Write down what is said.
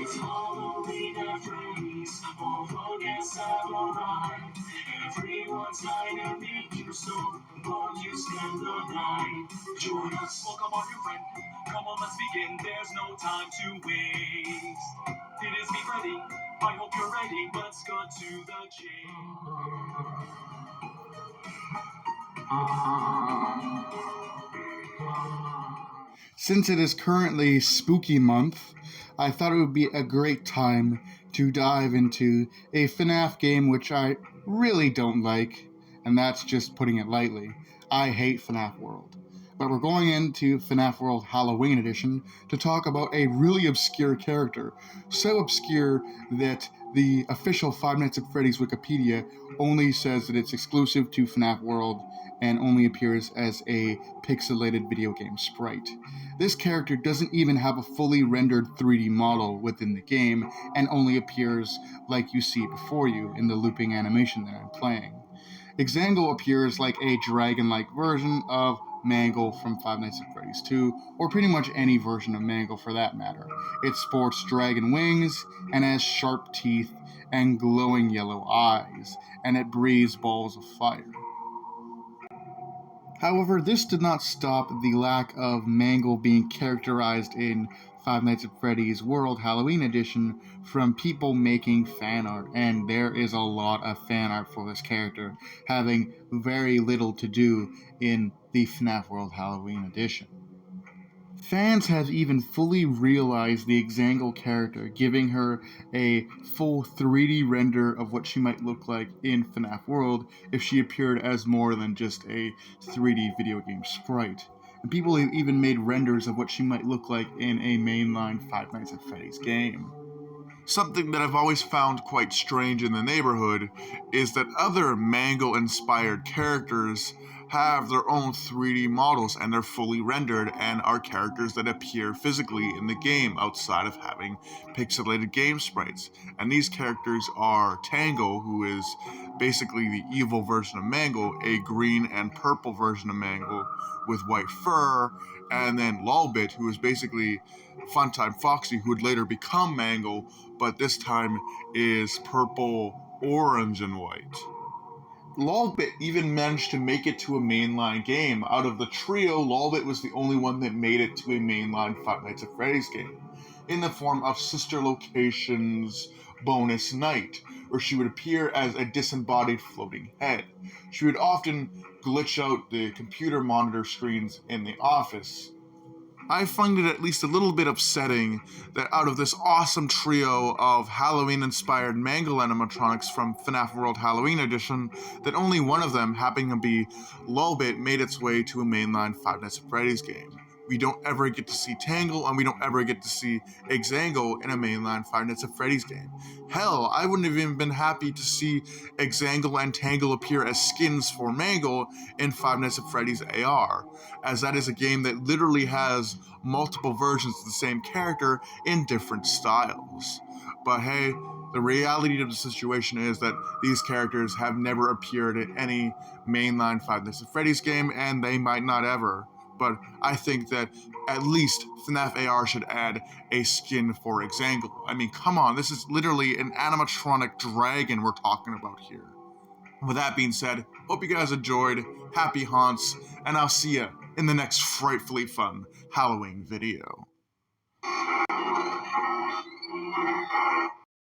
It's Halloween at Freddy's. All the guests have arrived. Everyone's dying to meet you, so won't you spend the night? Join us, welcome on your friend. Come on, let's begin. There's no time to waste. It is me, Freddy. I hope you're ready. Let's go to the chase. Since it is currently spooky month, I thought it would be a great time to dive into a FNAF game which I really don't like, and that's just putting it lightly. I hate FNAF World. But we're going into FNAF World Halloween Edition to talk about a really obscure character. So obscure that the official Five Nights at Freddy's Wikipedia only says that it's exclusive to FNAF World and only appears as a pixelated video game sprite. This character doesn't even have a fully rendered 3D model within the game and only appears like you see before you in the looping animation that I'm playing. Xangle appears like a dragon-like version of Mangle from Five Nights at Freddy's 2, or pretty much any version of Mangle for that matter. It sports dragon wings and has sharp teeth and glowing yellow eyes, and it breathes balls of fire. However, this did not stop the lack of Mangle being characterized in Five Nights at Freddy's World Halloween Edition from people making fan art, and there is a lot of fan art for this character, having very little to do in the FNAF World Halloween Edition. Fans have even fully realized the Xangle character, giving her a full 3D render of what she might look like in FNAF World if she appeared as more than just a 3D video game sprite. And people have even made renders of what she might look like in a mainline Five Nights at Freddy's game. Something that I've always found quite strange in the neighborhood is that other Mangle-inspired characters have their own 3D models and they're fully rendered and are characters that appear physically in the game outside of having pixelated game sprites. And these characters are Tango, who is basically the evil version of Mangle, a green and purple version of Mangle with white fur, and then Lolbit, who is basically Funtime Foxy, who would later become Mangle, but this time is purple, orange, and white. Lolbit even managed to make it to a mainline game. Out of the trio, Lolbit was the only one that made it to a mainline Five Nights at Freddy's game, in the form of Sister Location's Bonus Night, where she would appear as a disembodied floating head. She would often glitch out the computer monitor screens in the office. I find it at least a little bit upsetting that out of this awesome trio of Halloween-inspired Mangle animatronics from FNAF World Halloween Edition, that only one of them, happening to be Lolbit, made its way to a mainline Five Nights at Freddy's game. We don't ever get to see Tangle, and we don't ever get to see Xangle in a mainline Five Nights at Freddy's game. Hell, I wouldn't have even been happy to see Xangle and Tangle appear as skins for Mangle in Five Nights at Freddy's AR, as that is a game that literally has multiple versions of the same character in different styles. But hey, the reality of the situation is that these characters have never appeared in any mainline Five Nights at Freddy's game, and they might not ever. But I think that at least FNAF AR should add a skin for Xangle. I mean, come on, this is literally an animatronic dragon we're talking about here. With that being said, hope you guys enjoyed, happy haunts, and I'll see ya in the next frightfully fun Halloween video.